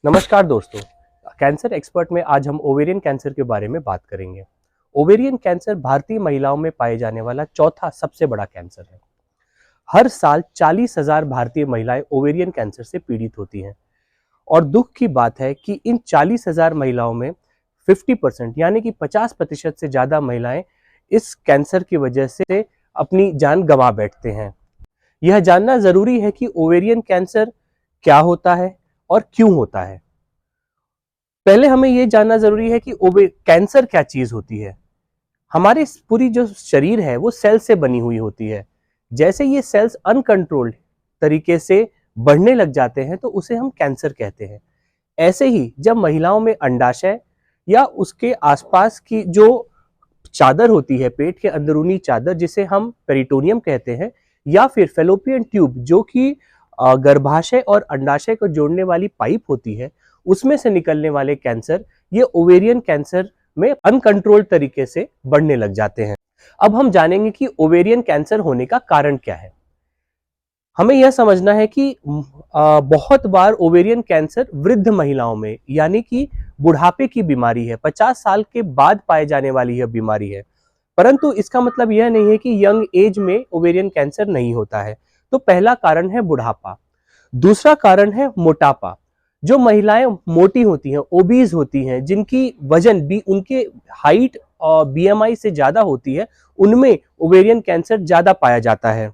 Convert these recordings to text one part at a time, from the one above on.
नमस्कार दोस्तों, cancer expert में आज हम ओवेरियन कैंसर के बारे में बात करेंगे। ओवेरियन कैंसर भारतीय महिलाओं में पाए जाने वाला चौथा सबसे बड़ा कैंसर है। हर साल 40,000 भारतीय महिलाएं ओवेरियन कैंसर से पीड़ित होती हैं और दुख की बात है कि इन 40,000 महिलाओं में 50% यानी कि 50% से ज्यादा महिलाएं इस कैंसर की वजह से अपनी जान गंवा बैठते हैं। यह जानना जरूरी है कि ओवेरियन कैंसर क्या होता है और क्यों होता है। पहले हमें यह जानना जरूरी है कि कैंसर क्या चीज होती है। हमारे पूरी जो शरीर है वो सेल से बनी हुई होती है। जैसे ये सेल्स अनकंट्रोल्ड तरीके से बढ़ने लग जाते हैं तो उसे हम कैंसर कहते हैं। ऐसे ही जब महिलाओं में अंडाशय या उसके आसपास की जो चादर होती है, पेट के अंदरूनी चादर जिसे हम पेरिटोनियम कहते हैं, या फिर फेलोपियन ट्यूब जो कि गर्भाशय और अंडाशय को जोड़ने वाली पाइप होती है, उसमें से निकलने वाले कैंसर ये ओवेरियन कैंसर में अनकंट्रोल्ड तरीके से बढ़ने लग जाते हैं। अब हम जानेंगे कि ओवेरियन कैंसर होने का कारण क्या है। हमें यह समझना है कि बहुत बार ओवेरियन कैंसर वृद्ध महिलाओं में यानी कि बुढ़ापे की बीमारी है, 50 साल के बाद पाए जाने वाली यह बीमारी है। परंतु इसका मतलब यह नहीं है कि यंग एज में ओवेरियन कैंसर नहीं होता है। तो पहला कारण है बुढ़ापा। दूसरा कारण है मोटापा। जो महिलाएं मोटी होती हैं, ओबीज होती हैं, जिनकी वजन भी उनके हाइट और बीएमआई से ज्यादा होती है, उनमें ओवेरियन कैंसर ज्यादा पाया जाता है।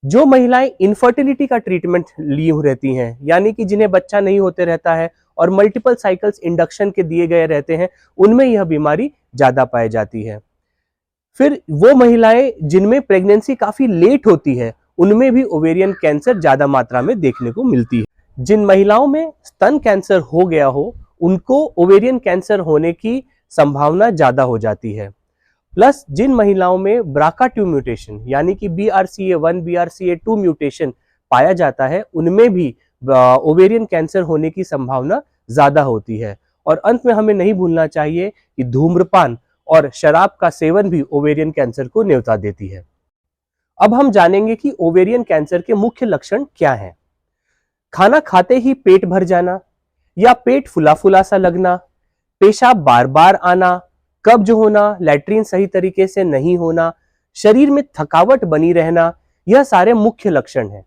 जो महिलाएं इनफर्टिलिटी का ट्रीटमेंट लिए रहती हैं, यानी कि जिन्हें बच्चा नहीं होते रहता है और मल्टीपल साइकिल्स इंडक्शन के दिए गए रहते हैं, उनमें यह बीमारी ज्यादा पाई जाती है। फिर वो महिलाएं जिनमें प्रेगनेंसी काफी लेट होती है, उनमें भी ओवेरियन कैंसर ज्यादा मात्रा में देखने को मिलती है। जिन महिलाओं में स्तन कैंसर हो गया हो, उनको ओवेरियन कैंसर होने की संभावना ज्यादा हो जाती है। प्लस जिन महिलाओं में BRCA2 म्यूटेशन यानी कि BRCA1 BRCA2 म्यूटेशन पाया जाता है, उनमें भी ओवेरियन कैंसर होने की संभावना ज्यादा होती है। और अंत में हमें नहीं भूलना चाहिए कि धूम्रपान और शराब का सेवन भी ओवेरियन कैंसर को न्योता देती है। अब हम जानेंगे कि ओवेरियन कैंसर के मुख्य लक्षण क्या हैं। खाना खाते ही पेट भर जाना या पेट फुला फुला सा लगना, पेशाब बार बार आना, कब्ज होना, लैट्रीन सही तरीके से नहीं होना, शरीर में थकावट बनी रहना, यह सारे मुख्य लक्षण हैं।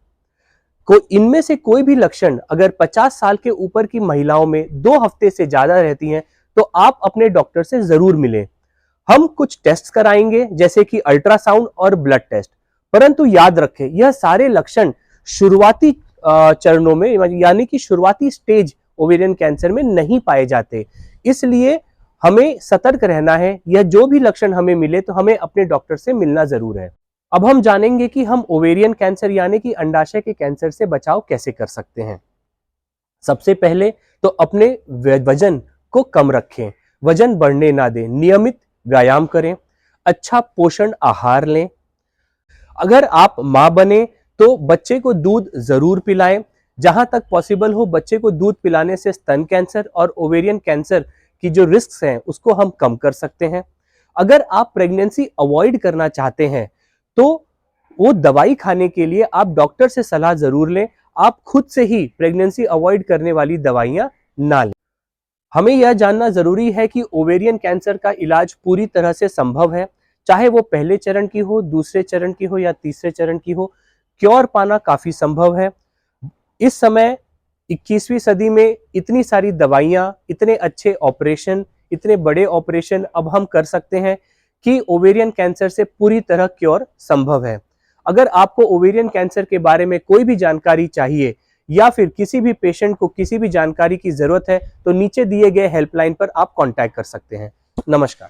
इनमें से कोई भी लक्षण अगर 50 साल के ऊपर की महिलाओं में 2 हफ्ते से ज्यादा रहती हैं तो आप अपने डॉक्टर से जरूर मिलें। हम कुछ टेस्ट कराएंगे जैसे कि अल्ट्रासाउंड और ब्लड टेस्ट। परंतु याद रखें, यह सारे लक्षण शुरुआती चरणों में यानी कि शुरुआती स्टेज ओवेरियन कैंसर में नहीं पाए जाते। इसलिए हमें सतर्क रहना है। यह जो भी लक्षण हमें मिले तो हमें अपने डॉक्टर से मिलना जरूर है। अब हम जानेंगे कि हम ओवेरियन कैंसर यानी कि अंडाशय के कैंसर से बचाव कैसे कर सकते हैं। सबसे पहले तो अपने वजन को कम रखें, वजन बढ़ने ना दें, नियमित व्यायाम करें, अच्छा पोषण आहार लें। अगर आप मां बने तो बच्चे को दूध जरूर पिलाएं। जहां तक पॉसिबल हो बच्चे को दूध पिलाने से स्तन कैंसर और ओवेरियन कैंसर की जो रिस्क हैं उसको हम कम कर सकते हैं। अगर आप प्रेगनेंसी अवॉइड करना चाहते हैं तो वो दवाई खाने के लिए आप डॉक्टर से सलाह जरूर लें। आप खुद से ही प्रेगनेंसी अवॉइड करने वाली दवाइयां ना लें। हमें यह जानना जरूरी है कि ओवेरियन कैंसर का इलाज पूरी तरह से संभव है, चाहे वो पहले चरण की हो, दूसरे चरण की हो या तीसरे चरण की हो। क्योर पाना काफी संभव है। इस समय 21वीं सदी में इतनी सारी दवाइयां, इतने अच्छे ऑपरेशन, इतने बड़े ऑपरेशन अब हम कर सकते हैं कि ओवेरियन कैंसर से पूरी तरह क्योर संभव है। अगर आपको ओवेरियन कैंसर के बारे में कोई भी जानकारी चाहिए या फिर किसी भी पेशेंट को किसी भी जानकारी की जरूरत है तो नीचे दिए गए हेल्पलाइन पर आप कांटेक्ट कर सकते हैं। नमस्कार।